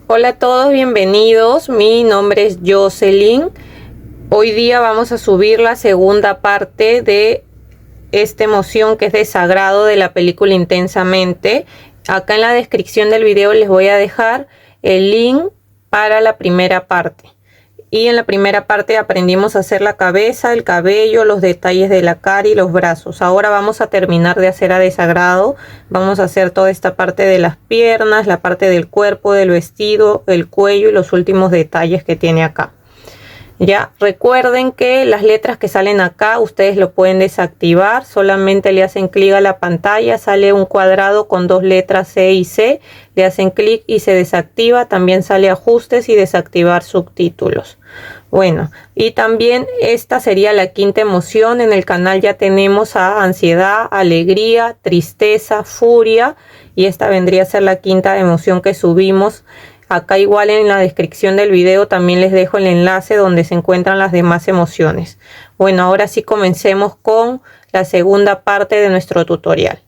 Hola a todos, bienvenidos. Mi nombre es Jocelyn. Hoy día vamos a subir la segunda parte de esta emoción que es Desagrado de la película Intensamente. Acá en la descripción del video les voy a dejar el link para la primera parte. Y en la primera parte aprendimos a hacer la cabeza, el cabello, los detalles de la cara y los brazos. Ahora vamos a terminar de hacer a Desagrado. Vamos a hacer toda esta parte de las piernas, la parte del cuerpo, del vestido, el cuello y los últimos detalles que tiene acá. Ya recuerden que las letras que salen acá ustedes lo pueden desactivar, solamente le hacen clic a la pantalla, sale un cuadrado con dos letras C y C, le hacen clic y se desactiva. También sale ajustes y desactivar subtítulos. Bueno, y también esta sería la quinta emoción. En el canal ya tenemos a ansiedad, alegría, tristeza, furia, y esta vendría a ser la quinta emoción que subimos. Acá igual en la descripción del video también les dejo el enlace donde se encuentran las demás emociones. Bueno, ahora sí comencemos con la segunda parte de nuestro tutorial.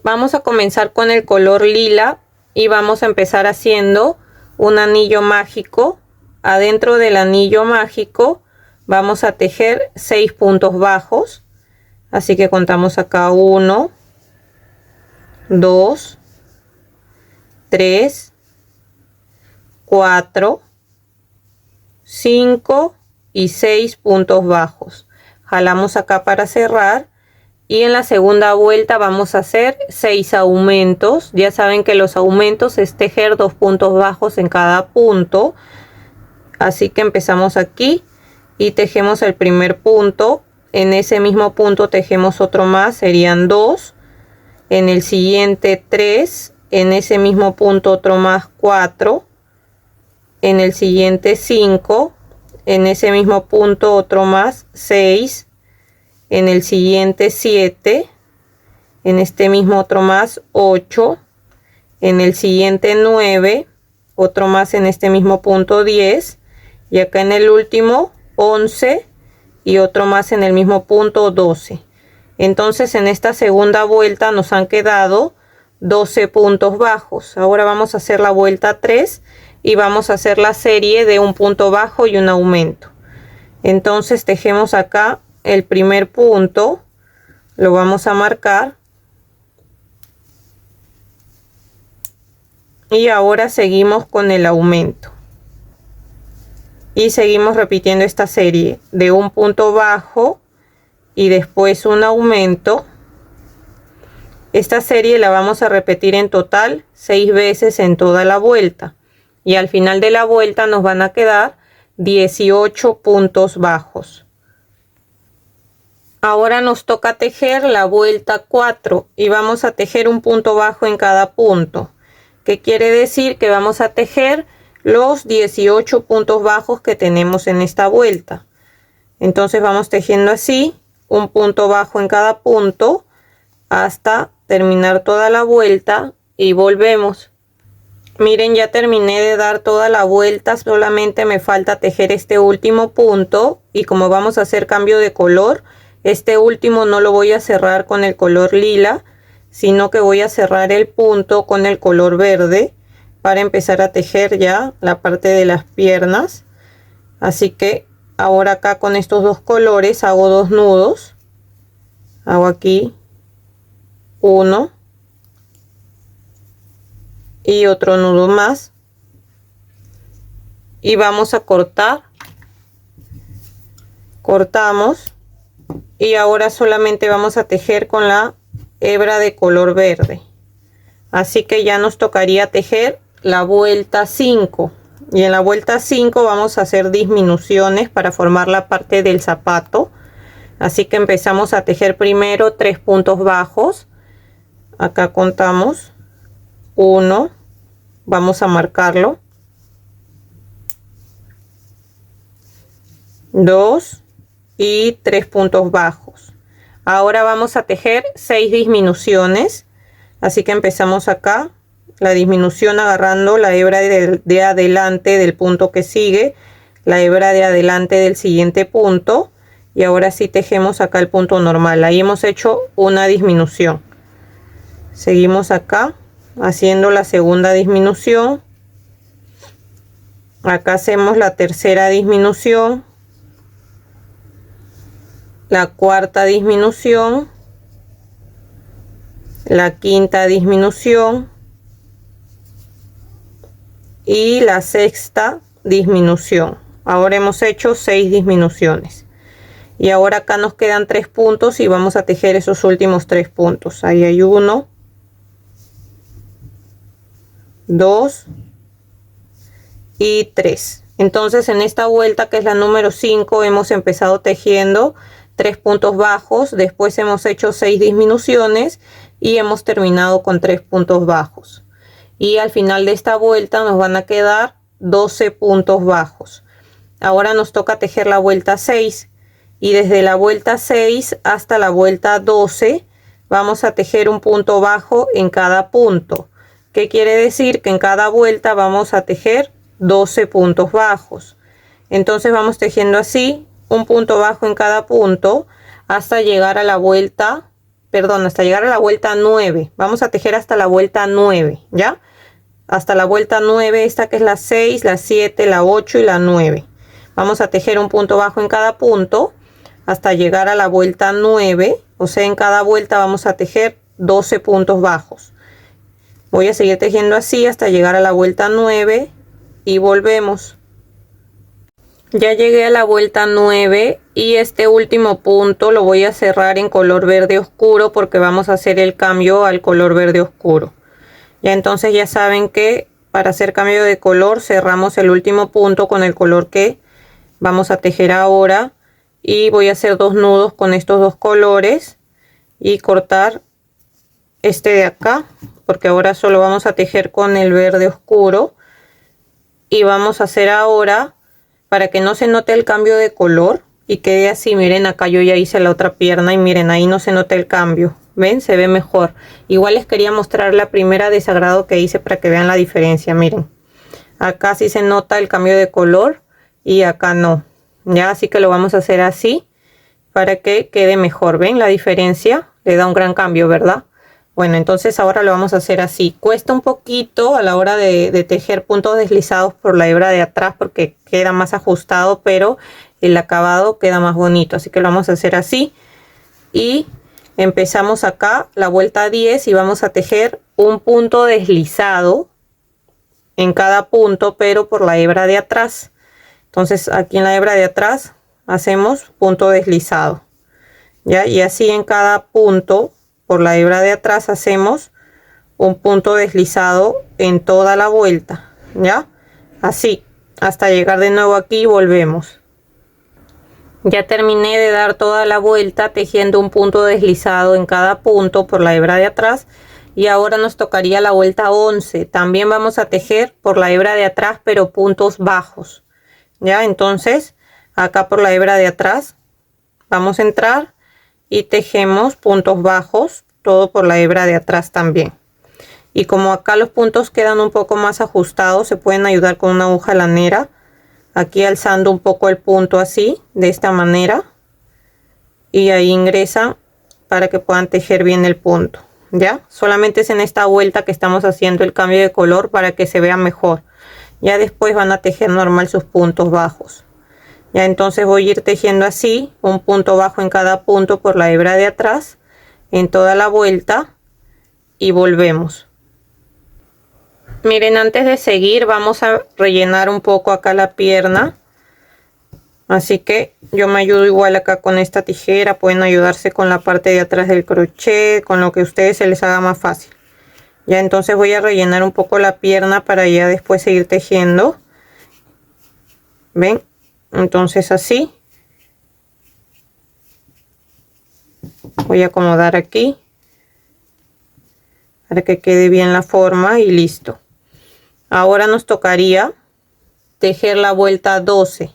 Vamos a comenzar con el color lila y vamos a empezar haciendo un anillo mágico. Adentro del anillo mágico vamos a tejer 6 puntos bajos. Así que contamos acá 1, 2, 3, 4, 5 y 6 puntos bajos. Jalamos acá para cerrar y en la segunda vuelta vamos a hacer 6 aumentos. Ya saben que los aumentos es tejer 2 puntos bajos en cada punto. Así que empezamos aquí y tejemos el primer punto. En ese mismo punto tejemos otro más, serían 2. En el siguiente 3. En ese mismo punto otro más, 4. En el siguiente 5, en ese mismo punto otro más, 6, en el siguiente 7, en este mismo otro más, 8, en el siguiente 9, otro más en este mismo punto, 10, y acá en el último 11 y otro más en el mismo punto, 12. Entonces en esta segunda vuelta nos han quedado 12 puntos bajos. Ahora vamos a hacer la vuelta 3 y vamos a hacer la serie de un punto bajo y un aumento. Entonces tejemos acá el primer punto, lo vamos a marcar y ahora seguimos con el aumento y seguimos repitiendo esta serie de un punto bajo y después un aumento. Esta serie la vamos a repetir en total 6 veces en toda la vuelta. Y al final de la vuelta nos van a quedar 18 puntos bajos. Ahora nos toca tejer la vuelta 4 y vamos a tejer un punto bajo en cada punto. ¿Qué quiere decir? Que vamos a tejer los 18 puntos bajos que tenemos en esta vuelta. Entonces vamos tejiendo así, un punto bajo en cada punto hasta terminar toda la vuelta y volvemos. Miren, ya terminé de dar toda la vuelta, solamente me falta tejer este último punto y como vamos a hacer cambio de color, este último no lo voy a cerrar con el color lila, sino que voy a cerrar el punto con el color verde para empezar a tejer ya la parte de las piernas. Así que ahora acá con estos dos colores hago 2 nudos, hago aquí 1 y otro nudo más y vamos a cortar, cortamos y ahora solamente vamos a tejer con la hebra de color verde. Así que ya nos tocaría tejer la vuelta 5 y en la vuelta 5 vamos a hacer disminuciones para formar la parte del zapato. Así que empezamos a tejer primero 3 puntos bajos. Acá contamos 1, vamos a marcarlo, 2 y 3 puntos bajos. Ahora vamos a tejer 6 disminuciones, así que empezamos acá la disminución agarrando la hebra de adelante del punto que sigue, la hebra de adelante del siguiente punto y ahora sí tejemos acá el punto normal. Ahí hemos hecho una disminución. Seguimos acá haciendo la segunda disminución Acá hacemos la tercera disminución, la cuarta disminución, la quinta disminución y la sexta disminución. Ahora hemos hecho 6 disminuciones y ahora acá nos quedan 3 puntos y vamos a tejer esos últimos 3 puntos. Ahí hay 1, 2 y 3. Entonces en esta vuelta, que es la número 5, hemos empezado tejiendo 3 puntos bajos, después hemos hecho 6 disminuciones y hemos terminado con 3 puntos bajos, y al final de esta vuelta nos van a quedar 12 puntos bajos. Ahora nos toca tejer la vuelta 6 y desde la vuelta 6 hasta la vuelta 12 vamos a tejer un punto bajo en cada punto. ¿Qué quiere decir? Que en cada vuelta vamos a tejer 12 puntos bajos. Entonces vamos tejiendo así, un punto bajo en cada punto hasta llegar a la vuelta, hasta llegar a la vuelta 9. Vamos a tejer hasta la vuelta 9, ¿ya? Hasta la vuelta 9, esta que es la 6, la 7, la 8 y la 9. Vamos a tejer un punto bajo en cada punto hasta llegar a la vuelta 9, o sea, en cada vuelta vamos a tejer 12 puntos bajos. Voy a seguir tejiendo así hasta llegar a la vuelta 9 y volvemos. Ya llegué a la vuelta 9 y este último punto lo voy a cerrar en color verde oscuro porque vamos a hacer el cambio al color verde oscuro. Ya entonces ya saben que para hacer cambio de color cerramos el último punto con el color que vamos a tejer ahora, y voy a hacer 2 nudos con estos 2 colores y cortar este de acá porque ahora solo vamos a tejer con el verde oscuro. Y vamos a hacer ahora, para que no se note el cambio de color y quede así, miren, acá yo ya hice la otra pierna y miren, ahí no se nota el cambio, ven, se ve mejor. Igual les quería mostrar la primera de sagrado que hice para que vean la diferencia. Miren, acá sí se nota el cambio de color y acá no, ya, así que lo vamos a hacer así para que quede mejor. Ven la diferencia, le da un gran cambio, ¿verdad? Bueno, entonces ahora lo vamos a hacer así. Cuesta un poquito a la hora de tejer puntos deslizados por la hebra de atrás porque queda más ajustado, pero el acabado queda más bonito. Así que lo vamos a hacer así. Y empezamos acá la vuelta 10 y vamos a tejer un punto deslizado en cada punto, pero por la hebra de atrás. Entonces aquí en la hebra de atrás hacemos punto deslizado. ¿Ya? Y así en cada punto por la hebra de atrás hacemos un punto deslizado en toda la vuelta, ya, así hasta llegar de nuevo aquí y volvemos. Ya terminé de dar toda la vuelta tejiendo un punto deslizado en cada punto por la hebra de atrás, y ahora nos tocaría la vuelta 11. También vamos a tejer por la hebra de atrás pero puntos bajos, ya. Entonces acá por la hebra de atrás vamos a entrar y tejemos puntos bajos, todo por la hebra de atrás también. Y como acá los puntos quedan un poco más ajustados, se pueden ayudar con una aguja lanera, aquí alzando un poco el punto así, de esta manera, y ahí ingresan para que puedan tejer bien el punto. Ya, solamente es en esta vuelta que estamos haciendo el cambio de color para que se vea mejor. Ya después van a tejer normal sus puntos bajos. Ya, entonces voy a ir tejiendo así, un punto bajo en cada punto por la hebra de atrás en toda la vuelta y volvemos. Miren, antes de seguir vamos a rellenar un poco acá la pierna, así que yo me ayudo igual acá con esta tijera. Pueden ayudarse con la parte de atrás del crochet, con lo que a ustedes se les haga más fácil. Ya, entonces voy a rellenar un poco la pierna para ya después seguir tejiendo. Ven, entonces así voy a acomodar aquí para que quede bien la forma y listo. Ahora nos tocaría tejer la vuelta 12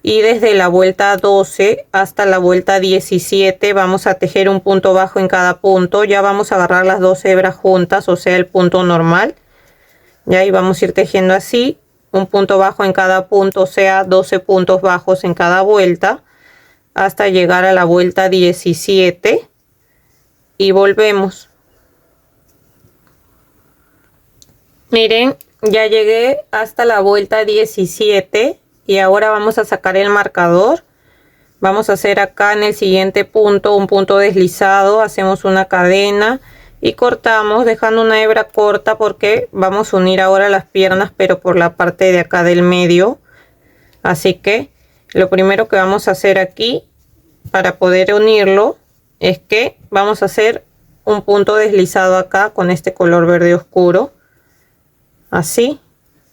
y desde la vuelta 12 hasta la vuelta 17 vamos a tejer un punto bajo en cada punto. Ya vamos a agarrar las 12 hebras juntas, o sea el punto normal, ya, y vamos a ir tejiendo así un punto bajo en cada punto, o sea 12 puntos bajos en cada vuelta hasta llegar a la vuelta 17 y volvemos. Miren, Ya llegué hasta la vuelta 17 y ahora vamos a sacar el marcador. Vamos a hacer acá en el siguiente punto un punto deslizado, hacemos una cadena y cortamos dejando una hebra corta porque vamos a unir ahora las piernas, pero por la parte de acá del medio. Así que lo primero que vamos a hacer aquí para poder unirlo es que vamos a hacer un punto deslizado acá con este color verde oscuro, así.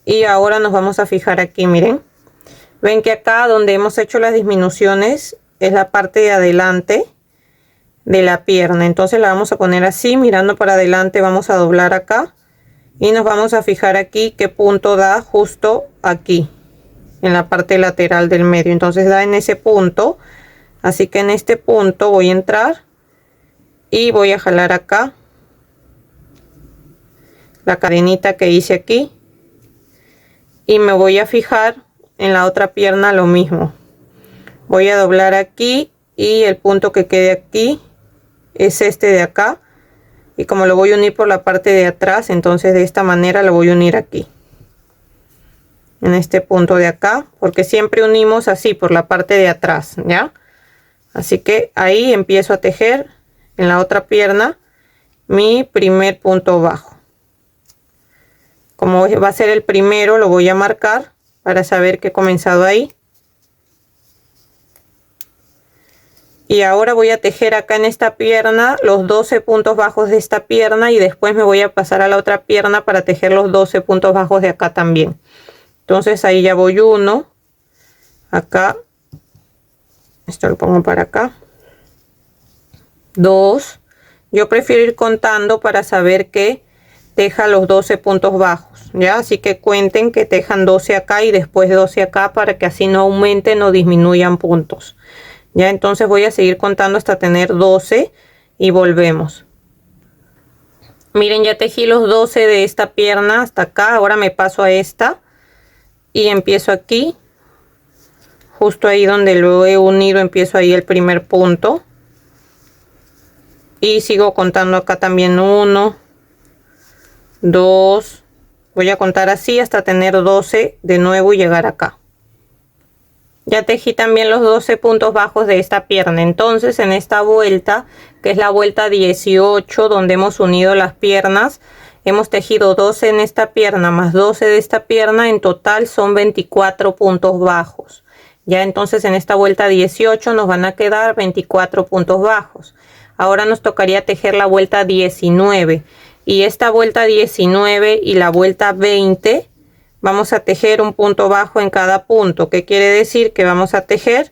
Y ahora nos vamos a fijar aquí, miren. Ven que acá donde hemos hecho las disminuciones es la parte de adelante de la pierna. Entonces la vamos a poner así, mirando para adelante, vamos a doblar acá. Y nos vamos a fijar aquí qué punto da justo aquí, en la parte lateral del medio. Entonces da en ese punto. Así que en este punto voy a entrar y voy a jalar acá la cadenita que hice aquí. Y me voy a fijar en la otra pierna lo mismo. Voy a doblar aquí y el punto que quede aquí es este de acá. Y como lo voy a unir por la parte de atrás, entonces de esta manera lo voy a unir aquí. En este punto de acá, porque siempre unimos así por la parte de atrás, ¿ya? Así que ahí empiezo a tejer en la otra pierna mi primer punto bajo. Como va a ser el primero, lo voy a marcar para saber que he comenzado ahí. Y ahora voy a tejer acá en esta pierna los 12 puntos bajos de esta pierna y después me voy a pasar a la otra pierna para tejer los 12 puntos bajos de acá también. Entonces ahí ya voy uno, acá, esto lo pongo para acá, 2. Yo prefiero ir contando para saber que teja los 12 puntos bajos. Ya, así que cuenten que tejan 12 acá y después 12 acá para que así no aumenten o disminuyan puntos. Ya, entonces voy a seguir contando hasta tener 12 y volvemos. Miren, ya tejí los 12 de esta pierna hasta acá. Ahora me paso a esta y empiezo aquí, justo ahí donde lo he unido, empiezo ahí el primer punto y sigo contando acá también 1, 2. Voy a contar así hasta tener 12 de nuevo y llegar acá. Ya tejí también los 12 puntos bajos de esta pierna. Entonces en esta vuelta, que es la vuelta 18, donde hemos unido las piernas, hemos tejido 12 en esta pierna más 12 de esta pierna. En total son 24 puntos bajos. Ya entonces en esta vuelta 18 nos van a quedar 24 puntos bajos. Ahora nos tocaría tejer la vuelta 19. Y esta vuelta 19 y la vuelta 20 vamos a tejer un punto bajo en cada punto. ¿Qué quiere decir? Que vamos a tejer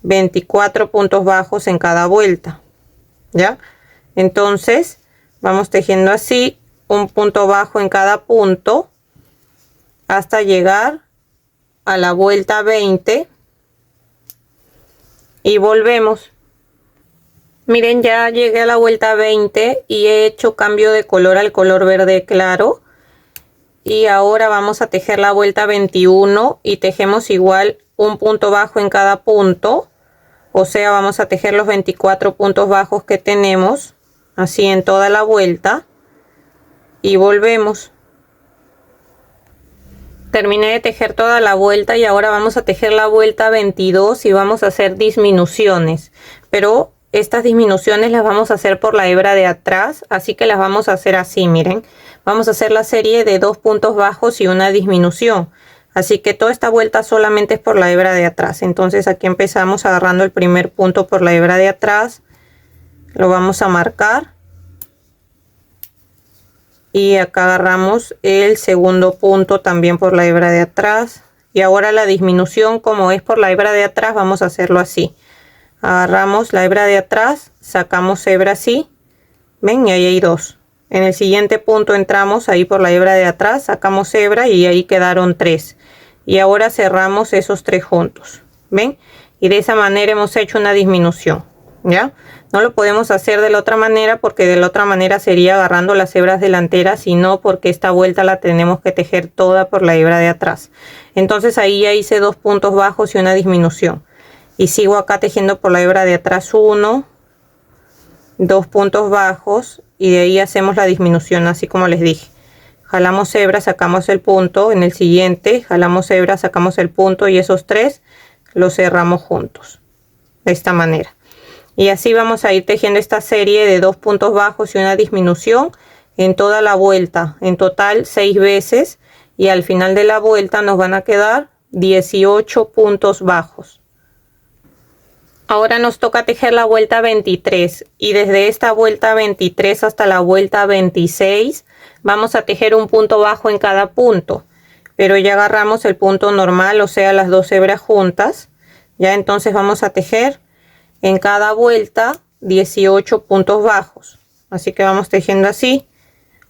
24 puntos bajos en cada vuelta. ¿Ya? Entonces vamos tejiendo así un punto bajo en cada punto hasta llegar a la vuelta 20 y volvemos. Miren, ya llegué a la vuelta 20 y he hecho cambio de color al color verde claro. Y ahora vamos a tejer la vuelta 21 y tejemos igual un punto bajo en cada punto. O sea, vamos a tejer los 24 puntos bajos que tenemos, así en toda la vuelta. Y volvemos. Terminé de tejer toda la vuelta y ahora vamos a tejer la vuelta 22 y vamos a hacer disminuciones. Pero estas disminuciones las vamos a hacer por la hebra de atrás, así que las vamos a hacer así, miren. Vamos a hacer la serie de 2 puntos bajos y una disminución. Así que toda esta vuelta solamente es por la hebra de atrás. Entonces aquí empezamos agarrando el primer punto por la hebra de atrás. Lo vamos a marcar. Y acá agarramos el segundo punto también por la hebra de atrás. Y ahora la disminución, como es por la hebra de atrás, vamos a hacerlo así. Agarramos la hebra de atrás, sacamos hebra así, ven, y ahí hay 2. En el siguiente punto entramos ahí por la hebra de atrás, sacamos hebra y ahí quedaron 3. Y ahora cerramos esos 3 juntos, ven, y de esa manera hemos hecho una disminución. ¿Ya? No lo podemos hacer de la otra manera porque de la otra manera sería agarrando las hebras delanteras, sino porque esta vuelta la tenemos que tejer toda por la hebra de atrás. Entonces ahí ya hice 2 puntos bajos y una disminución. Y sigo acá tejiendo por la hebra de atrás 1, 2 puntos bajos y de ahí hacemos la disminución así como les dije. jalamos hebra, sacamos el punto, en el siguiente jalamos hebra, sacamos el punto y esos tres los cerramos juntos de esta manera. Y así vamos a ir tejiendo esta serie de 2 puntos bajos y una disminución en toda la vuelta, en total 6 veces, y al final de la vuelta nos van a quedar 18 puntos bajos. Ahora nos toca tejer la vuelta 23 y desde esta vuelta 23 hasta la vuelta 26 vamos a tejer un punto bajo en cada punto, pero ya agarramos el punto normal, o sea las 2 hebras juntas. Ya entonces vamos a tejer en cada vuelta 18 puntos bajos, así que vamos tejiendo así,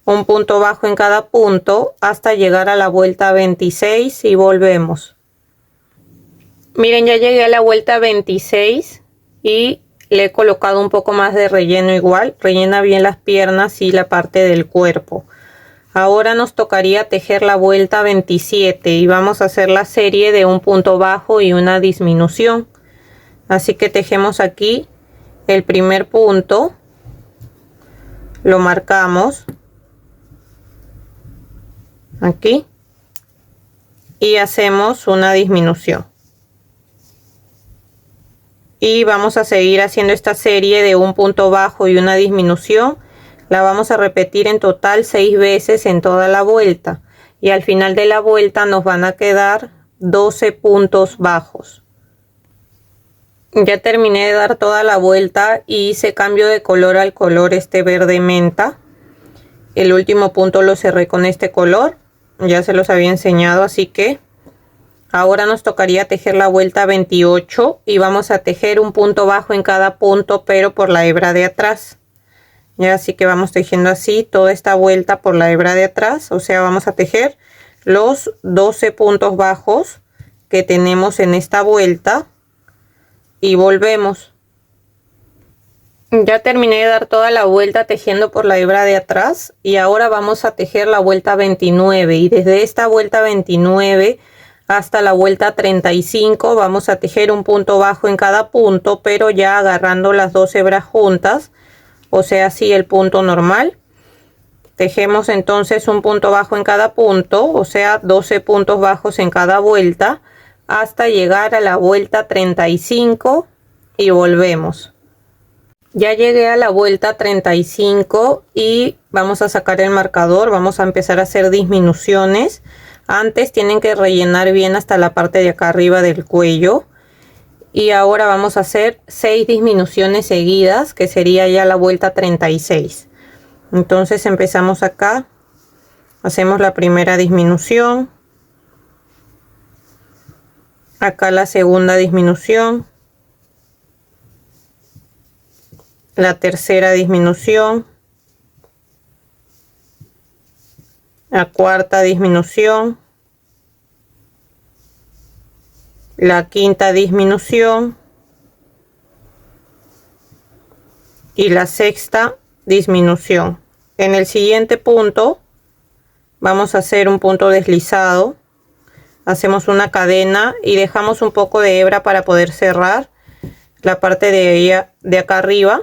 un punto bajo en cada punto hasta llegar a la vuelta 26 y volvemos. Miren, ya llegué a la vuelta 26 y le he colocado un poco más de relleno. Igual rellena bien las piernas y la parte del cuerpo. Ahora nos tocaría tejer la vuelta 27 y vamos a hacer la serie de un punto bajo y una disminución. Así que tejemos aquí el primer punto, lo marcamos aquí y hacemos una disminución. Y vamos a seguir haciendo esta serie de un punto bajo y una disminución. La vamos a repetir en total 6 veces en toda la vuelta. Y al final de la vuelta nos van a quedar 12 puntos bajos. Ya terminé de dar toda la vuelta y hice cambio de color al color este verde menta. El último punto lo cerré con este color. Ya se los había enseñado, así que ahora nos tocaría tejer la vuelta 28 y vamos a tejer un punto bajo en cada punto, pero por la hebra de atrás. Ya, así que vamos tejiendo así toda esta vuelta por la hebra de atrás, o sea, vamos a tejer los 12 puntos bajos que tenemos en esta vuelta y volvemos. Ya terminé de dar toda la vuelta tejiendo por la hebra de atrás y ahora vamos a tejer la vuelta 29 y desde esta vuelta 29 hasta la vuelta 35 vamos a tejer un punto bajo en cada punto, pero ya agarrando las 2 hebras juntas, o sea, así el punto normal. Tejemos entonces un punto bajo en cada punto, o sea 12 puntos bajos en cada vuelta hasta llegar a la vuelta 35 y volvemos. Ya llegué a la vuelta 35 y vamos a sacar el marcador, vamos a empezar a hacer disminuciones. Antes tienen que rellenar bien hasta la parte de acá arriba del cuello. Y ahora vamos a hacer 6 disminuciones seguidas, que sería ya la vuelta 36. Entonces empezamos acá, hacemos la primera disminución. Acá la segunda disminución. La tercera disminución. La cuarta disminución, la quinta disminución y la sexta disminución. En el siguiente punto vamos a hacer un punto deslizado, hacemos una cadena y dejamos un poco de hebra para poder cerrar la parte de acá arriba.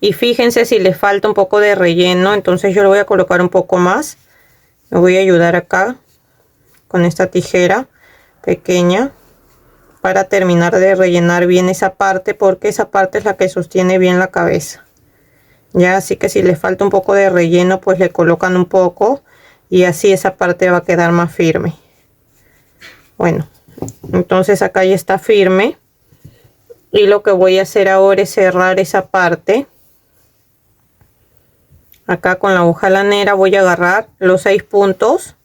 Y fíjense si les falta un poco de relleno, entonces yo le voy a colocar un poco más. Me voy a ayudar acá con esta tijera pequeña para terminar de rellenar bien esa parte, porque esa parte es la que sostiene bien la cabeza. Ya, así que si les falta un poco de relleno, pues le colocan un poco y así esa parte va a quedar más firme. Bueno, entonces acá ya está firme y lo que voy a hacer ahora es cerrar esa parte. Acá con la aguja lanera voy a agarrar los 6 puntos.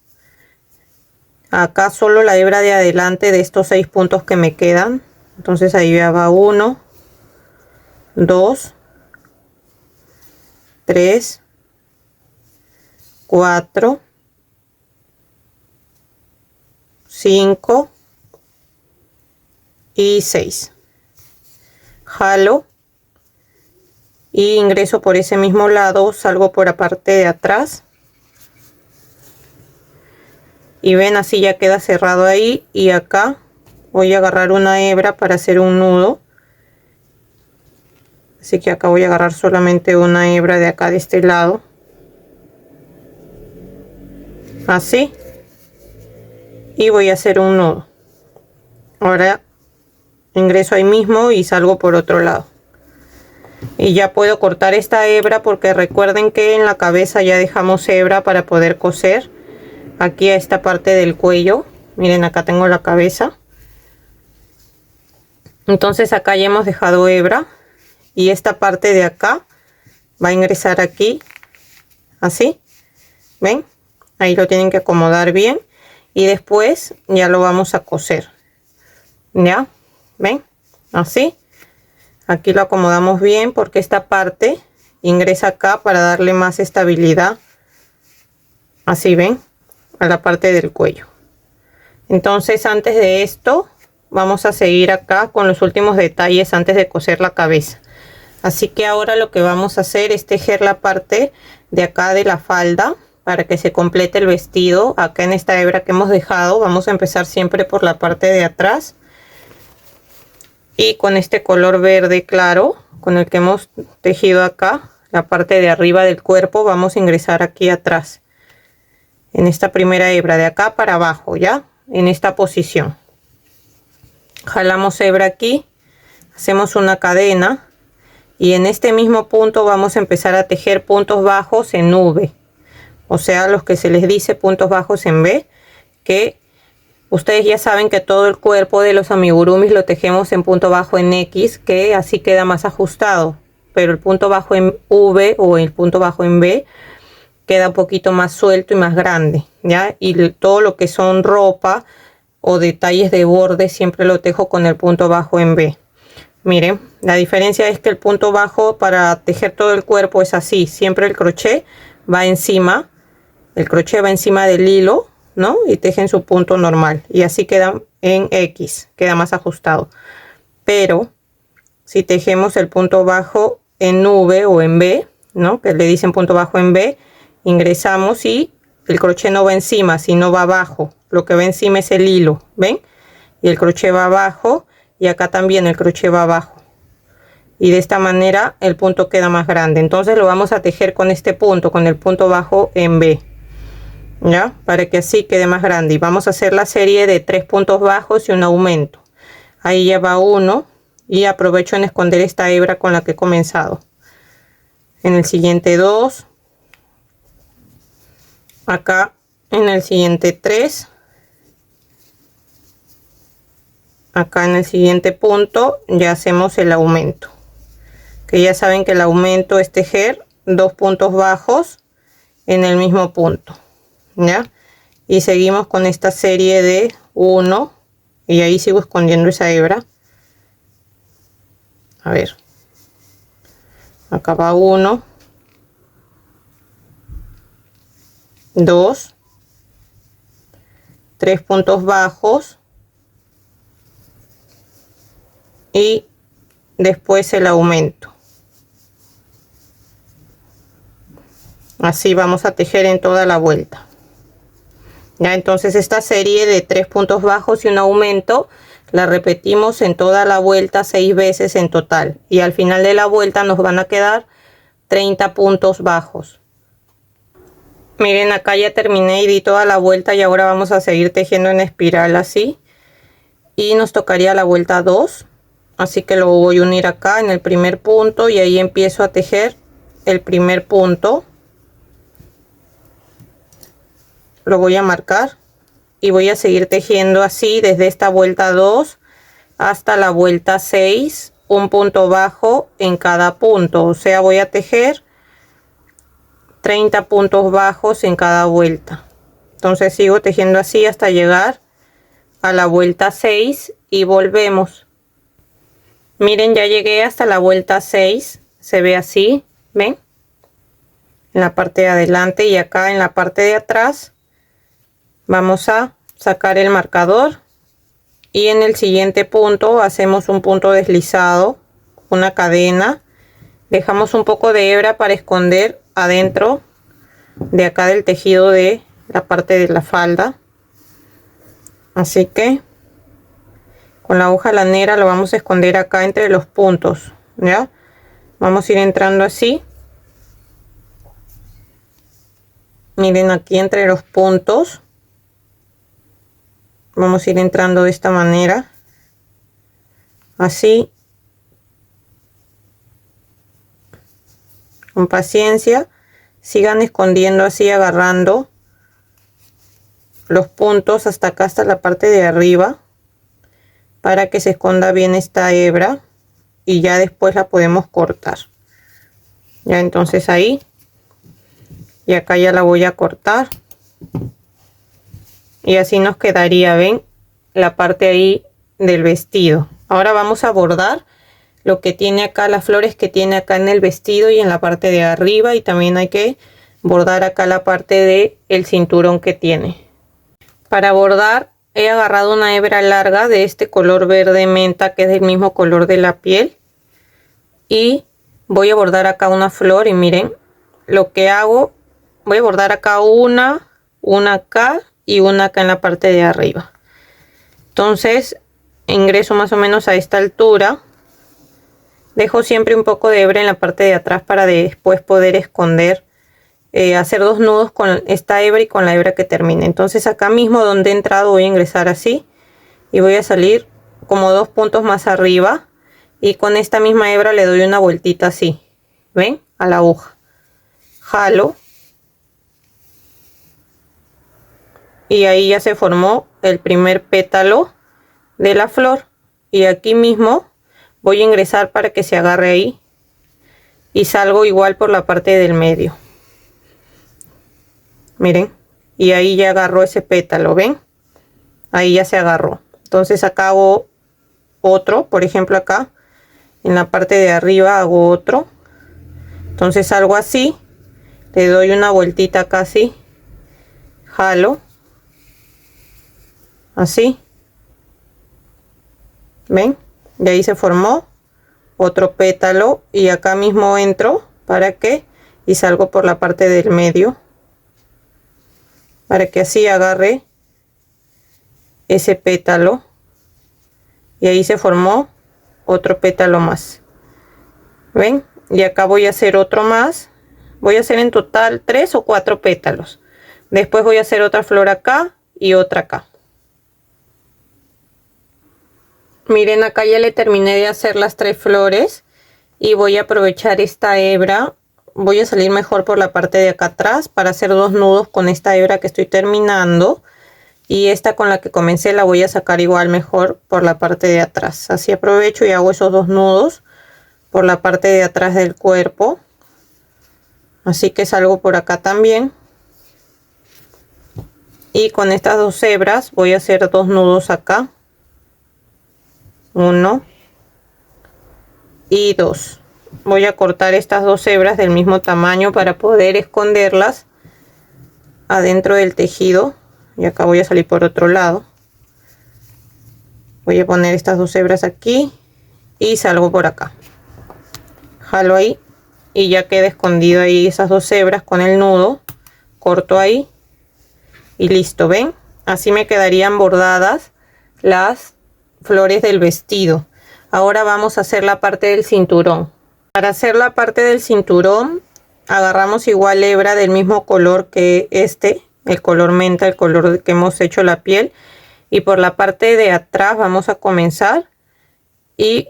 Acá solo la hebra de adelante de estos 6 puntos que me quedan. Entonces ahí ya va 1, 2, 3, 4, 5 y 6. Jalo y ingreso por ese mismo lado, salgo por la parte de atrás y ven, así ya queda cerrado ahí. Y acá voy a agarrar una hebra para hacer un nudo, así que acá voy a agarrar solamente una hebra de acá de este lado así, y voy a hacer un nudo. Ahora ingreso ahí mismo y salgo por otro lado, y ya puedo cortar esta hebra, porque recuerden que en la cabeza ya dejamos hebra para poder coser aquí a esta parte del cuello. Miren, acá tengo la cabeza, entonces acá ya hemos dejado hebra, y esta parte de acá va a ingresar aquí, así, ven, ahí lo tienen que acomodar bien, y después ya lo vamos a coser, ya ven, así. Aquí lo acomodamos bien, porque esta parte ingresa acá para darle más estabilidad, así ven, a la parte del cuello. Entonces antes de esto vamos a seguir acá con los últimos detalles antes de coser la cabeza. Así que ahora lo que vamos a hacer es tejer la parte de acá de la falda para que se complete el vestido. Acá en esta hebra que hemos dejado vamos a empezar siempre por la parte de atrás, y con este color verde claro con el que hemos tejido acá la parte de arriba del cuerpo vamos a ingresar aquí atrás en esta primera hebra de acá para abajo, ya en esta posición. Jalamos hebra aquí, hacemos una cadena, y en este mismo punto vamos a empezar a tejer puntos bajos en V, o sea, los que se les dice puntos bajos en V, que ustedes ya saben que todo el cuerpo de los amigurumis lo tejemos en punto bajo en X, que así queda más ajustado, pero el punto bajo en V o el punto bajo en V queda un poquito más suelto y más grande, ya. Y todo lo que son ropa o detalles de borde siempre lo tejo con el punto bajo en V. Miren, la diferencia es que el punto bajo para tejer todo el cuerpo es así, siempre el crochet va encima, del hilo, ¿no? Y tejen su punto normal, y así queda en X, queda más ajustado. Pero si tejemos el punto bajo en V o en B, ¿no? Que le dicen punto bajo en B, ingresamos y el crochet no va encima, sino va abajo. Lo que va encima es el hilo, ¿ven? Y el crochet va abajo, y acá también el crochet va abajo, y de esta manera el punto queda más grande. Entonces lo vamos a tejer con este punto, con el punto bajo en B, ya, para que así quede más grande. Y vamos a hacer la serie de 3 puntos bajos y un aumento. Ahí ya va uno, y aprovecho en esconder esta hebra con la que he comenzado. En el siguiente 2, acá en el siguiente 3, acá en el siguiente punto ya hacemos el aumento, que ya saben que el aumento es tejer 2 puntos bajos en el mismo punto, ya. Y seguimos con esta serie de 1, y ahí sigo escondiendo esa hebra. A ver, acá va 1, 2, 3 puntos bajos, y después el aumento. Así vamos a tejer en toda la vuelta, ya. Entonces esta serie de 3 puntos bajos y un aumento la repetimos en toda la vuelta 6 veces en total, y al final de la vuelta nos van a quedar 30 puntos bajos. Miren, acá ya terminé y di toda la vuelta, y ahora vamos a seguir tejiendo en espiral así, y nos tocaría la vuelta 2, así que lo voy a unir acá en el primer punto, y ahí empiezo a tejer el primer punto. Lo voy a marcar y voy a seguir tejiendo así desde esta vuelta 2 hasta la vuelta 6, un punto bajo en cada punto, o sea, voy a tejer 30 puntos bajos en cada vuelta. Entonces sigo tejiendo así hasta llegar a la vuelta 6 y volvemos. Miren, ya llegué hasta la vuelta 6, se ve así, ven, en la parte de adelante, y acá en la parte de atrás vamos a sacar el marcador, y en el siguiente punto hacemos un punto deslizado, una cadena, dejamos un poco de hebra para esconder adentro de acá del tejido de la parte de la falda, así que con la aguja lanera lo vamos a esconder acá entre los puntos, ya. Vamos a ir entrando así, Miren, aquí entre los puntos vamos a ir entrando de esta manera, así, con paciencia. Sigan escondiendo así, agarrando los puntos hasta acá, hasta la parte de arriba, para que se esconda bien esta hebra y ya después la podemos cortar. Ya, entonces ahí, y acá ya la voy a cortar y así nos quedaría, ven, la parte ahí del vestido. Ahora vamos a bordar lo que tiene acá, las flores que tiene acá en el vestido y en la parte de arriba, y también hay que bordar acá la parte de el cinturón que tiene. Para bordar he agarrado una hebra larga de este color verde menta, que es del mismo color de la piel, y voy a bordar acá una flor. Y miren lo que hago, voy a bordar acá una acá y una acá en la parte de arriba. Entonces ingreso más o menos a esta altura, dejo siempre un poco de hebra en la parte de atrás para después poder esconder, hacer dos nudos con esta hebra y con la hebra que termine. Entonces acá mismo donde he entrado voy a ingresar así y voy a salir como 2 puntos más arriba, y con esta misma hebra le doy una vueltita así, ven, a la aguja, jalo y ahí ya se formó el primer pétalo de la flor. Y aquí mismo voy a ingresar para que se agarre ahí y salgo igual por la parte del medio, miren, y ahí ya agarró ese pétalo, ven, ahí ya se agarró. Entonces acá hago otro, por ejemplo acá en la parte de arriba hago otro. Entonces salgo así, le doy una vueltita acá así, jalo así, ven, y ahí se formó otro pétalo, y acá mismo entro para que y salgo por la parte del medio para que así agarre ese pétalo, y ahí se formó otro pétalo más, ven, y acá voy a hacer otro más. Voy a hacer en total 3 o 4 pétalos. Después voy a hacer otra flor acá y otra acá. Miren, acá ya le terminé de hacer las 3 flores y voy a aprovechar esta hebra. Voy a salir mejor por la parte de acá atrás para hacer 2 nudos con esta hebra que estoy terminando, y esta con la que comencé la voy a sacar igual mejor por la parte de atrás. Así aprovecho y hago esos 2 nudos por la parte de atrás del cuerpo, así que salgo por acá también, y con estas 2 hebras voy a hacer 2 nudos acá, 1 y 2. Voy a cortar estas 2 hebras del mismo tamaño para poder esconderlas adentro del tejido, y acá voy a salir por otro lado. Voy a poner estas 2 hebras aquí y salgo por acá, jalo ahí y ya queda escondido ahí esas 2 hebras con el nudo, corto ahí y listo. Ven, así me quedarían bordadas las flores del vestido. Ahora vamos a hacer la parte del cinturón. Para hacer la parte del cinturón agarramos igual hebra del mismo color que el color menta, el color que hemos hecho la piel, y por la parte de atrás vamos a comenzar, y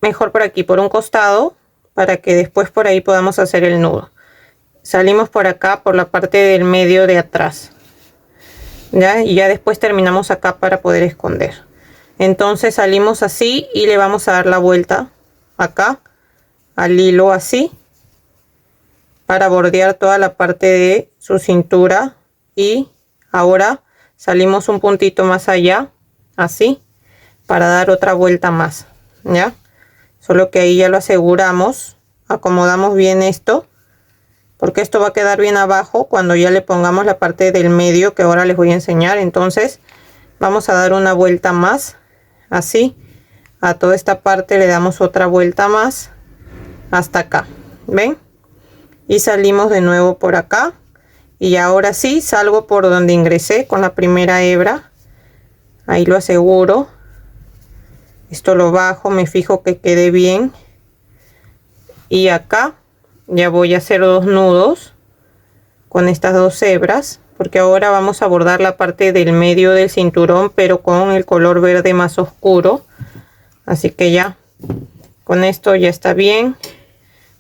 mejor por aquí por un costado para que después por ahí podamos hacer el nudo. Salimos por acá por la parte del medio de atrás, ya, y ya después terminamos acá para poder esconder. Entonces salimos así y le vamos a dar la vuelta acá al hilo así para bordear toda la parte de su cintura, y ahora salimos un puntito más allá así para dar otra vuelta más, ya, solo que ahí ya lo aseguramos, acomodamos bien esto porque esto va a quedar bien abajo cuando ya le pongamos la parte del medio que ahora les voy a enseñar. Entonces vamos a dar una vuelta más así a toda esta parte, le damos otra vuelta más hasta acá, ven, y salimos de nuevo por acá, y ahora sí salgo por donde ingresé con la primera hebra, ahí lo aseguro, esto lo bajo, me fijo que quede bien, y acá ya voy a hacer 2 nudos con estas 2 hebras, porque ahora vamos a bordar la parte del medio del cinturón, pero con el color verde más oscuro. Así que ya con esto ya está bien.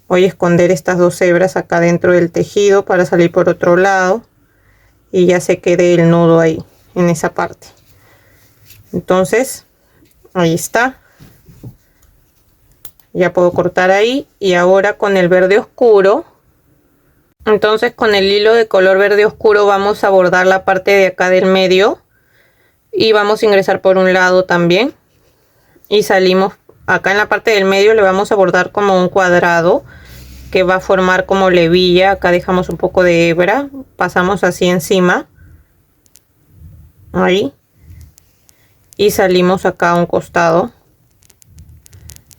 Voy a esconder estas 2 hebras acá dentro del tejido para salir por otro lado y ya se quede el nudo ahí en esa parte. Entonces ahí está, ya puedo cortar ahí. Y ahora con el verde oscuro, entonces con el hilo de color verde oscuro vamos a bordar la parte de acá del medio y vamos a ingresar por un lado también y salimos acá en la parte del medio. Le vamos a bordar como un cuadrado que va a formar como la hebilla. Acá dejamos un poco de hebra, pasamos así encima, ahí, y salimos acá a un costado.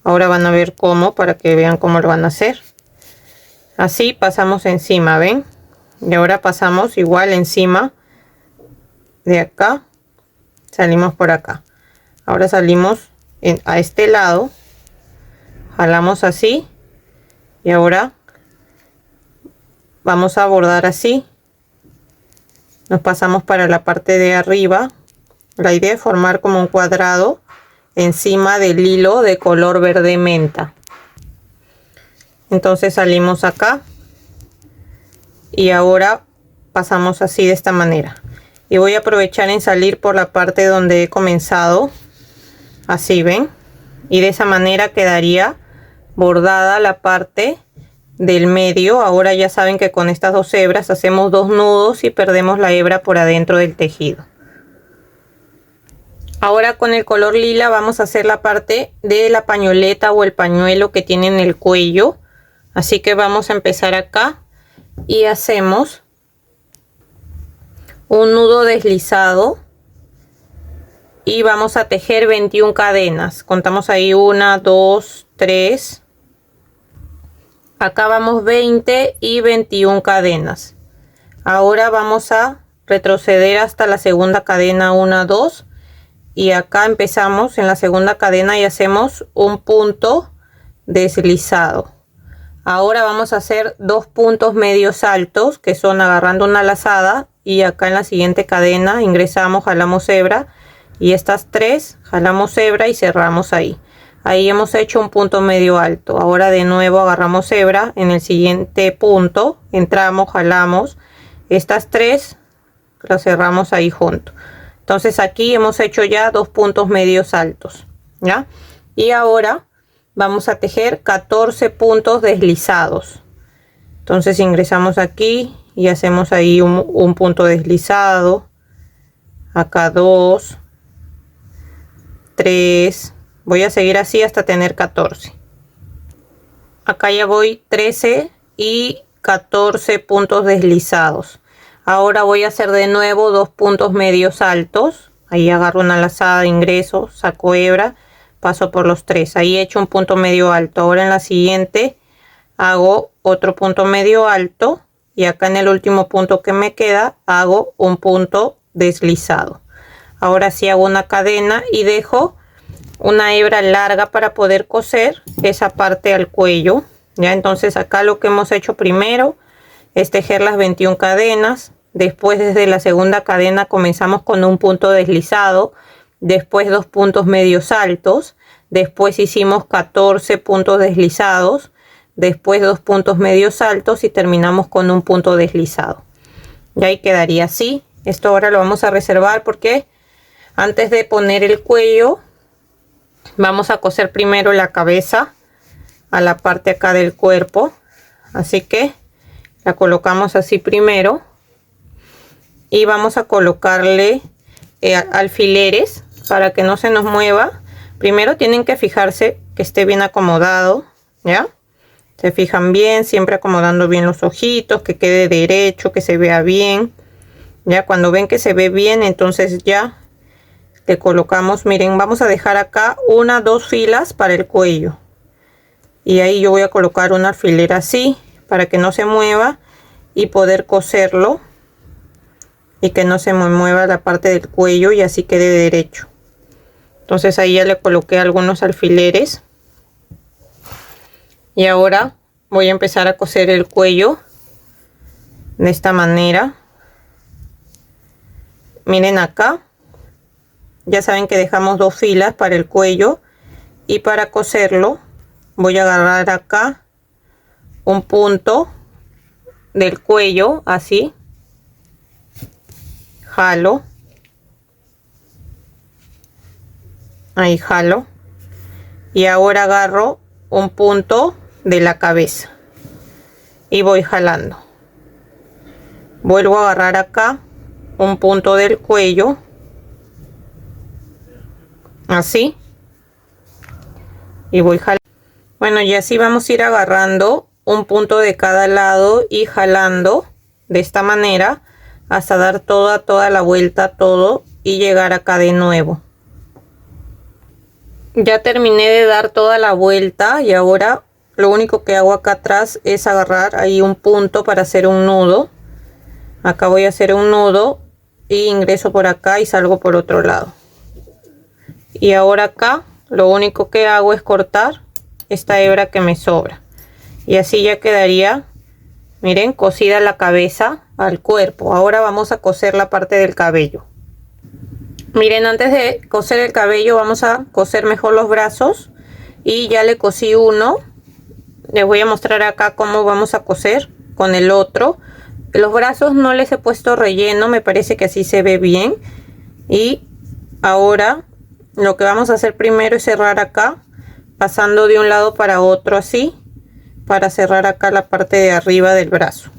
Ahora van a ver cómo, para que vean cómo lo van a hacer. Así pasamos encima, ven, y ahora pasamos igual encima de acá, salimos por acá. Ahora salimos a este lado, jalamos así y ahora vamos a bordar así. Nos pasamos para la parte de arriba. La idea es formar como un cuadrado encima del hilo de color verde menta. Entonces salimos acá y ahora pasamos así de esta manera, y voy a aprovechar en salir por la parte donde he comenzado, así ven, y de esa manera quedaría bordada la parte del medio. Ahora ya saben que con estas 2 hebras hacemos 2 nudos y perdemos la hebra por adentro del tejido. Ahora con el color lila vamos a hacer la parte de la pañoleta o el pañuelo que tiene en el cuello. Así que vamos a empezar acá y hacemos un nudo deslizado y vamos a tejer 21 cadenas. Contamos ahí 1, 2, 3. Acá vamos 20 y 21 cadenas. Ahora vamos a retroceder hasta la segunda cadena, 1, 2. Y acá empezamos en la segunda cadena y hacemos un punto deslizado. Ahora vamos a hacer 2 puntos medios altos, que son agarrando una lazada, y acá en la siguiente cadena ingresamos, jalamos hebra, y estas 3 jalamos hebra y cerramos ahí. Ahí hemos hecho un punto medio alto. Ahora de nuevo agarramos hebra en el siguiente punto, entramos, jalamos estas 3, las cerramos ahí junto. Entonces aquí hemos hecho ya 2 puntos medios altos, ¿ya? Y ahora vamos a tejer 14 puntos deslizados. Entonces ingresamos aquí y hacemos ahí un punto deslizado. Acá 2, 3. Voy a seguir así hasta tener 14. Acá ya voy 13 y 14 puntos deslizados. Ahora voy a hacer de nuevo 2 puntos medios altos. Ahí agarro una lazada, ingreso, saco hebra, paso por los 3. Ahí he hecho un punto medio alto. Ahora en la siguiente hago otro punto medio alto y acá en el último punto que me queda hago un punto deslizado. Ahora sí hago una cadena y dejo una hebra larga para poder coser esa parte al cuello. Ya, entonces acá lo que hemos hecho primero es tejer las 21 cadenas. Después desde la segunda cadena comenzamos con un punto deslizado, después 2 puntos medios altos, después hicimos 14 puntos deslizados, después 2 puntos medios altos y terminamos con un punto deslizado. Y ahí quedaría así. Esto ahora lo vamos a reservar porque antes de poner el cuello vamos a coser primero la cabeza a la parte acá del cuerpo. Así que la colocamos así primero y vamos a colocarle alfileres para que no se nos mueva. Primero tienen que fijarse que esté bien acomodado, ¿ya? Se fijan bien, siempre acomodando bien los ojitos, que quede derecho, que se vea bien. Ya cuando ven que se ve bien, entonces ya le colocamos, miren, vamos a dejar acá 1, 2 filas para el cuello. Y ahí yo voy a colocar un alfiler así para que no se mueva y poder coserlo y que no se me mueva la parte del cuello y así quede derecho. Entonces ahí ya le coloqué algunos alfileres y ahora voy a empezar a coser el cuello de esta manera. Miren acá, ya saben que dejamos 2 filas para el cuello, y para coserlo voy a agarrar acá un punto del cuello, así, jalo, ahí jalo, y ahora agarro un punto de la cabeza y voy jalando. Vuelvo a agarrar acá un punto del cuello, así, y voy jalando. Bueno, y así vamos a ir agarrando un punto de cada lado y jalando de esta manera hasta dar toda la vuelta, todo, y llegar acá de nuevo. Ya terminé de dar toda la vuelta y ahora lo único que hago acá atrás es agarrar ahí un punto para hacer un nudo. Acá voy a hacer un nudo y ingreso por acá y salgo por otro lado. Y ahora acá lo único que hago es cortar esta hebra que me sobra, y así ya quedaría, miren, cosida la cabeza al cuerpo. Ahora vamos a coser la parte del cabello. Miren, antes de coser el cabello vamos a coser mejor los brazos, y ya le cosí uno. Les voy a mostrar acá cómo vamos a coser con el otro. Los brazos no les he puesto relleno, me parece que así se ve bien. Y ahora lo que vamos a hacer primero es cerrar acá, pasando de un lado para otro, así, para cerrar acá la parte de arriba del brazo.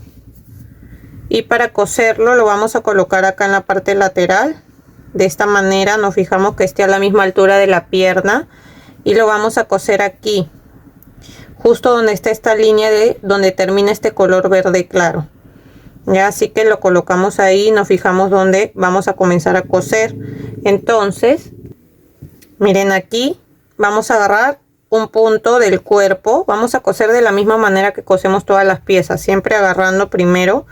Y para coserlo lo vamos a colocar acá en la parte lateral. De esta manera nos fijamos que esté a la misma altura de la pierna, y lo vamos a coser aquí, justo donde está esta línea de donde termina este color verde claro. Ya, así que lo colocamos ahí, nos fijamos donde vamos a comenzar a coser. Entonces, miren, aquí vamos a agarrar un punto del cuerpo. Vamos a coser de la misma manera que cosemos todas las piezas, siempre agarrando primero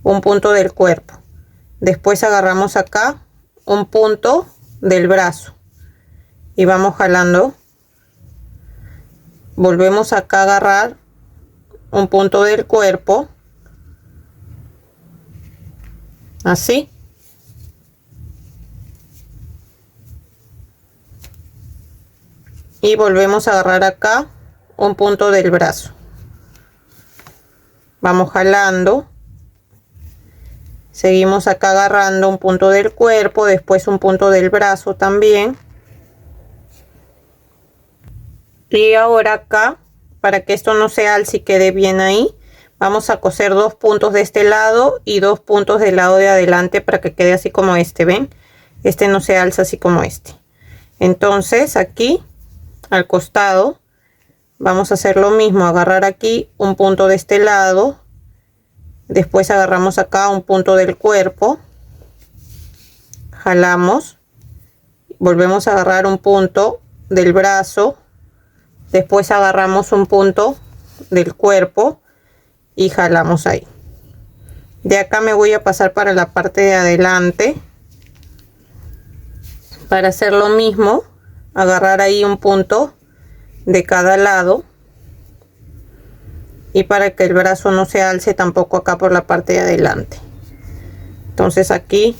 un punto del cuerpo. Después agarramos acá un punto del brazo y vamos jalando. Volvemos acá a agarrar un punto del cuerpo, así. Y volvemos a agarrar acá un punto del brazo. Vamos jalando. Seguimos acá agarrando un punto del cuerpo, después un punto del brazo también. Y ahora acá, para que esto no se alce y quede bien ahí, vamos a coser 2 puntos de este lado y 2 puntos del lado de adelante para que quede así como este, ¿ven? Este no se alza así como este. Entonces aquí al costado vamos a hacer lo mismo, agarrar aquí un punto de este lado, después agarramos acá un punto del cuerpo, jalamos, volvemos a agarrar un punto del brazo, después agarramos un punto del cuerpo y jalamos ahí. De acá me voy a pasar para la parte de adelante para hacer lo mismo, agarrar ahí un punto de cada lado, y para que el brazo no se alce tampoco acá por la parte de adelante. Entonces aquí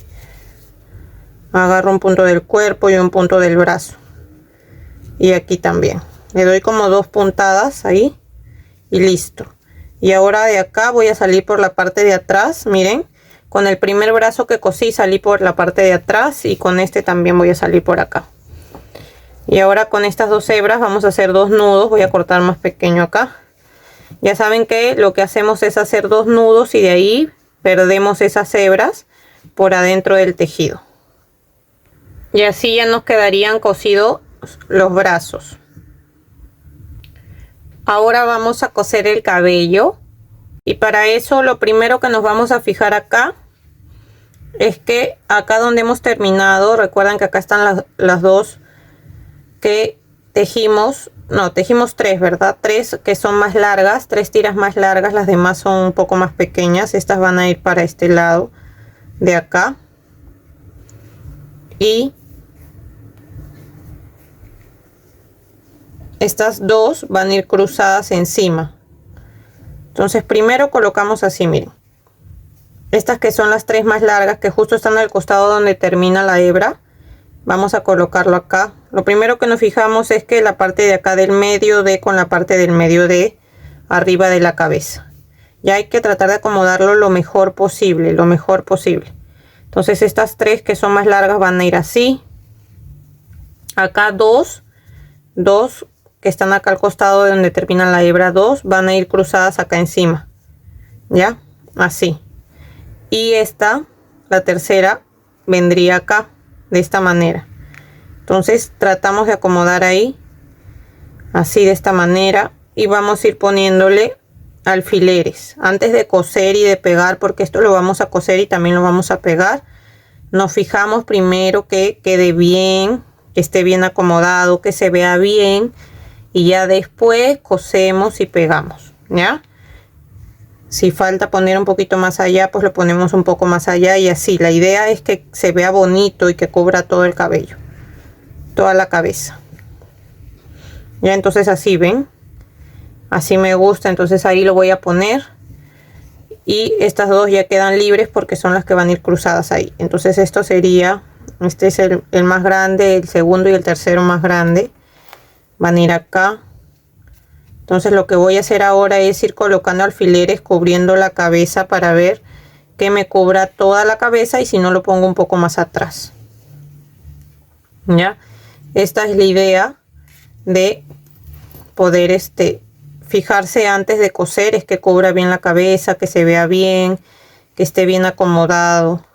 agarro un punto del cuerpo y un punto del brazo, y aquí también le doy como 2 puntadas ahí y listo. Y ahora de acá voy a salir por la parte de atrás. Miren, con el primer brazo que cosí salí por la parte de atrás, y con este también voy a salir por acá. Y ahora con estas 2 hebras vamos a hacer 2 nudos. Voy a cortar más pequeño acá. Ya saben que lo que hacemos es hacer 2 nudos y de ahí perdemos esas hebras por adentro del tejido. Y así ya nos quedarían cosidos los brazos. Ahora vamos a coser el cabello, y para eso lo primero que nos vamos a fijar acá es que acá donde hemos terminado, recuerdan que acá están las 2 que tejimos, no, tejimos 3, ¿verdad? 3 que son más largas, 3 tiras más largas, las demás son un poco más pequeñas. Estas van a ir para este lado de acá, y estas 2 van a ir cruzadas encima. Entonces primero colocamos así, miren, Estas que son las tres más largas, que justo están al costado donde termina la hebra, vamos a colocarlo acá. Lo primero que nos fijamos es que la parte de acá del medio dé con la parte del medio de arriba de la cabeza. Ya hay que tratar de acomodarlo lo mejor posible, lo mejor posible. Entonces estas tres que son más largas van a ir así. Acá dos que están acá al costado de donde termina la hebra, dos van a ir cruzadas acá encima. Ya, así. Y esta, la tercera, vendría acá de esta manera. Entonces tratamos de acomodar ahí, así de esta manera, y vamos a ir poniéndole alfileres antes de coser y de pegar, porque esto lo vamos a coser y también lo vamos a pegar. Nos fijamos primero que quede bien, que esté bien acomodado, que se vea bien, y ya después cosemos y pegamos. Ya, si falta poner un poquito más allá, pues lo ponemos un poco más allá, y así. La idea es que se vea bonito y que cubra todo el cabello, toda la cabeza. Ya, entonces así, ven, así me gusta. Entonces ahí lo voy a poner, y estas dos ya quedan libres porque son las que van a ir cruzadas ahí. Entonces esto sería, este es el más grande, el segundo y el tercero más grande van a ir acá. Entonces lo que voy a hacer ahora es ir colocando alfileres cubriendo la cabeza para ver que me cubra toda la cabeza, y si no lo pongo un poco más atrás. Ya, esta es la idea de poder fijarse antes de coser, es que cubra bien la cabeza, que se vea bien, que esté bien acomodado,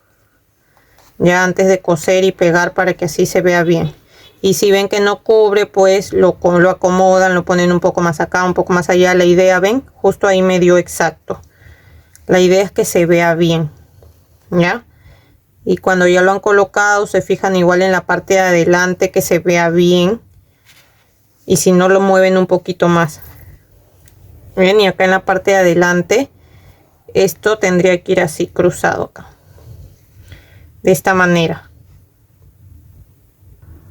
ya antes de coser y pegar, para que así se vea bien. Y si ven que no cubre, pues lo acomodan, lo ponen un poco más acá, un poco más allá. La idea, ven, justo ahí me dio exacto. La idea es que se vea bien, ya. Y cuando ya lo han colocado, se fijan igual en la parte de adelante que se vea bien. Y si no, lo mueven un poquito más. Bien, y acá en la parte de adelante, esto tendría que ir así cruzado acá, de esta manera.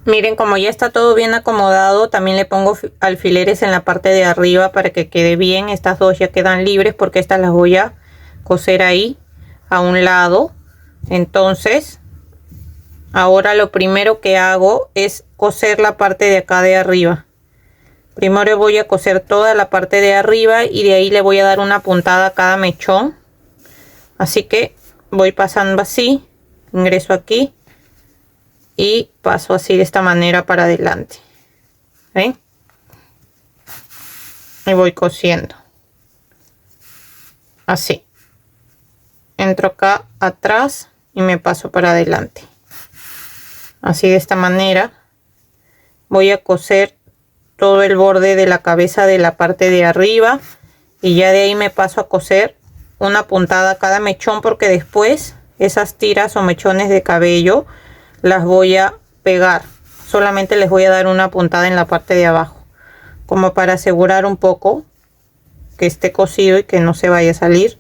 Miren, como ya está todo bien acomodado, también le pongo alfileres en la parte de arriba para que quede bien. Estas dos ya quedan libres porque estas las voy a coser ahí a un lado. Entonces ahora lo primero que hago es coser la parte de acá de arriba. Primero voy a coser toda la parte de arriba, y de ahí le voy a dar una puntada a cada mechón. Así que voy pasando así, ingreso aquí y paso así de esta manera para adelante. ¿Ven? Y voy cosiendo así. Entro acá atrás y me paso para adelante. Así de esta manera voy a coser todo el borde de la cabeza de la parte de arriba, y ya de ahí me paso a coser una puntada a cada mechón, porque después esas tiras o mechones de cabello las voy a pegar. Solamente les voy a dar una puntada en la parte de abajo, como para asegurar un poco que esté cosido y que no se vaya a salir.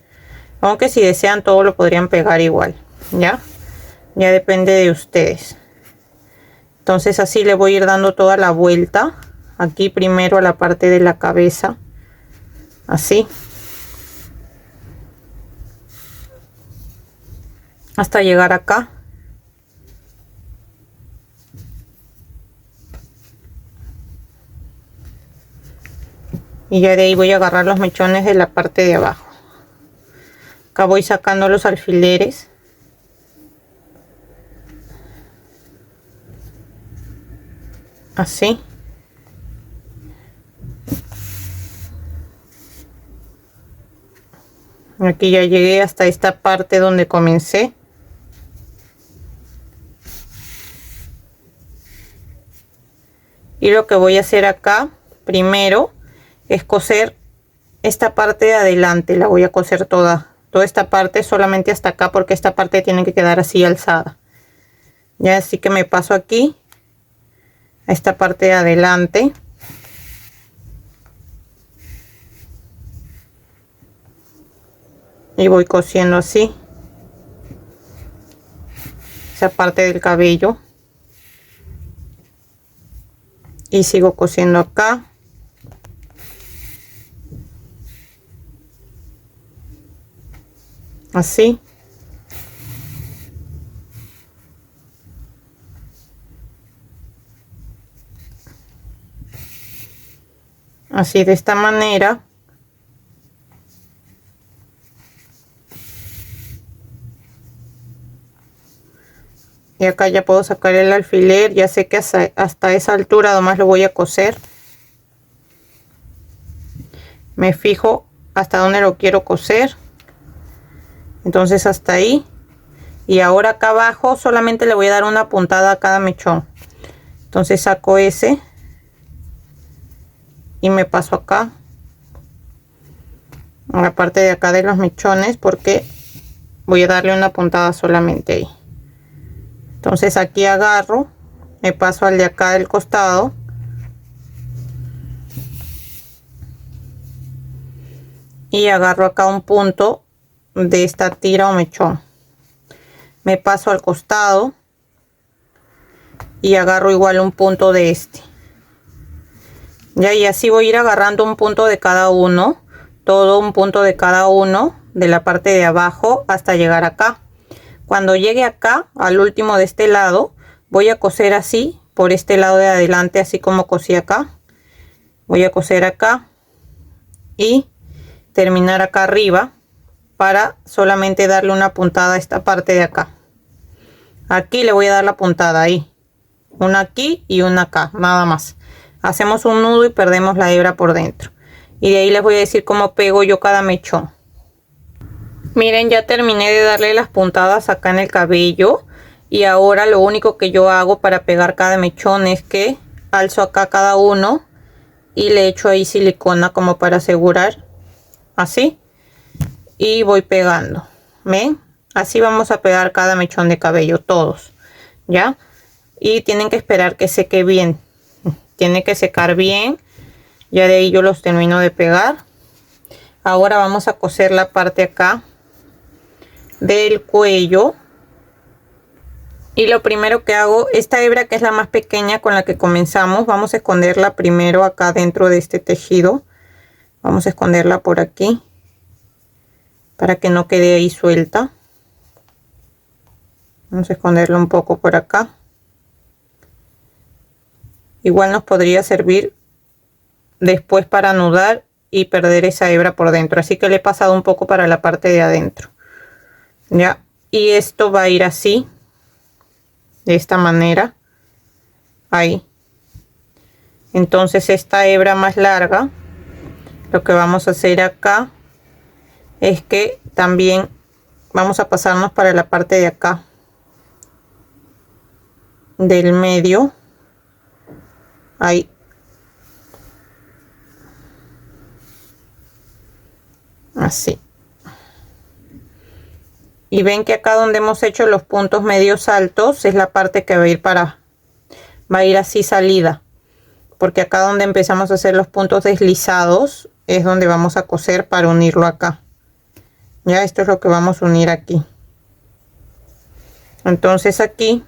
Aunque si desean todo lo podrían pegar igual, ya depende de ustedes. Entonces así le voy a ir dando toda la vuelta aquí, primero a la parte de la cabeza, así, hasta llegar acá. Y ya de ahí voy a agarrar los mechones de la parte de abajo. Acá voy sacando los alfileres. Así. Aquí ya llegué hasta esta parte donde comencé. Y lo que voy a hacer acá primero es coser esta parte de adelante. La voy a coser toda esta parte, solamente hasta acá, porque esta parte tiene que quedar así alzada. Ya, así que me paso aquí a esta parte de adelante. Y voy cosiendo así esa parte del cabello. Y sigo cosiendo acá. Así. así de esta manera. Y acá ya puedo sacar el alfiler. Ya sé que hasta esa altura nomás lo voy a coser. Me fijo hasta dónde lo quiero coser. Entonces hasta ahí. Y ahora acá abajo solamente le voy a dar una puntada a cada mechón. Entonces saco ese. Y me paso acá. A la parte de acá de los mechones. Porque voy a darle una puntada solamente ahí. Entonces aquí agarro, me paso al de acá del costado y agarro acá un punto de esta tira o mechón. Me paso al costado y agarro igual un punto de este. Ya, y así voy a ir agarrando un punto de cada uno, todo un punto de cada uno de la parte de abajo hasta llegar acá. Cuando llegue acá al último de este lado, voy a coser así por este lado de adelante, así como cosí acá. Voy a coser acá y terminar acá arriba para solamente darle una puntada a esta parte de acá. Aquí le voy a dar la puntada ahí, una aquí y una acá, nada más. Hacemos un nudo y perdemos la hebra por dentro. Y de ahí les voy a decir cómo pego yo cada mechón. Miren, ya terminé de darle las puntadas acá en el cabello. Y ahora lo único que yo hago para pegar cada mechón es que alzo acá cada uno y le echo ahí silicona como para asegurar. Así. Y voy pegando. ¿Ven? Así vamos a pegar cada mechón de cabello, todos. ¿Ya? Y tienen que esperar que seque bien. Tiene que secar bien. Ya de ahí yo los termino de pegar. Ahora vamos a coser la parte acá del cuello. Y lo primero que hago, esta hebra que es la más pequeña con la que comenzamos, vamos a esconderla primero acá dentro de este tejido. Vamos a esconderla por aquí para que no quede ahí suelta. Vamos a esconderla un poco por acá. Igual nos podría servir después para anudar y perder esa hebra por dentro, así que le he pasado un poco para la parte de adentro. Ya, y esto va a ir así, de esta manera, ahí. Entonces esta hebra más larga, lo que vamos a hacer acá es que también vamos a pasarnos para la parte de acá del medio, ahí. Así. Y ven que acá donde hemos hecho los puntos medios altos es la parte que va a ir así salida, porque acá donde empezamos a hacer los puntos deslizados es donde vamos a coser para unirlo acá. Ya, esto es lo que vamos a unir aquí. Entonces aquí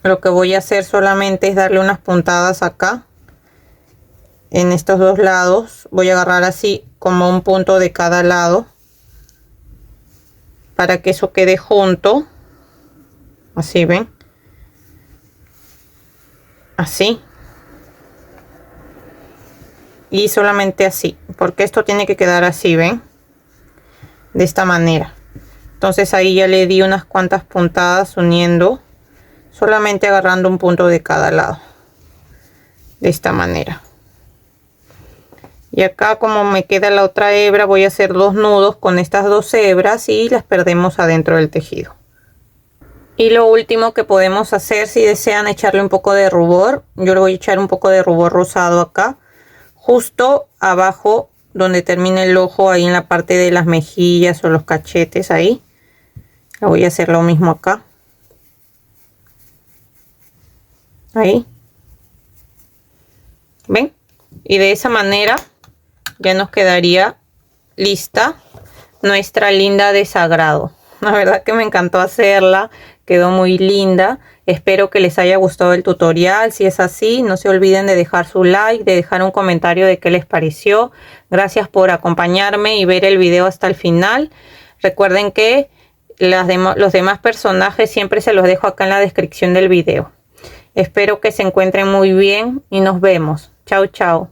lo que voy a hacer solamente es darle unas puntadas acá en estos dos lados. Voy a agarrar así como un punto de cada lado para que eso quede junto, así, ven, así, y solamente así, porque esto tiene que quedar así, ven, de esta manera. Entonces ahí ya le di unas cuantas puntadas uniendo, solamente agarrando un punto de cada lado, de esta manera. Y acá, como me queda la otra hebra, voy a hacer dos nudos con estas dos hebras y las perdemos adentro del tejido. Y lo último que podemos hacer, si desean echarle un poco de rubor, yo le voy a echar un poco de rubor rosado acá, justo abajo donde termina el ojo, ahí en la parte de las mejillas o los cachetes, ahí. Le voy a hacer lo mismo acá. Ahí. ¿Ven? Y de esa manera ya nos quedaría lista nuestra linda de sagrado. La verdad que me encantó hacerla, quedó muy linda. Espero que les haya gustado el tutorial. Si es así, no se olviden de dejar su like, de dejar un comentario de qué les pareció. Gracias por acompañarme y ver el video hasta el final. Recuerden que los demás personajes siempre se los dejo acá en la descripción del video. Espero que se encuentren muy bien y nos vemos. Chao, chao.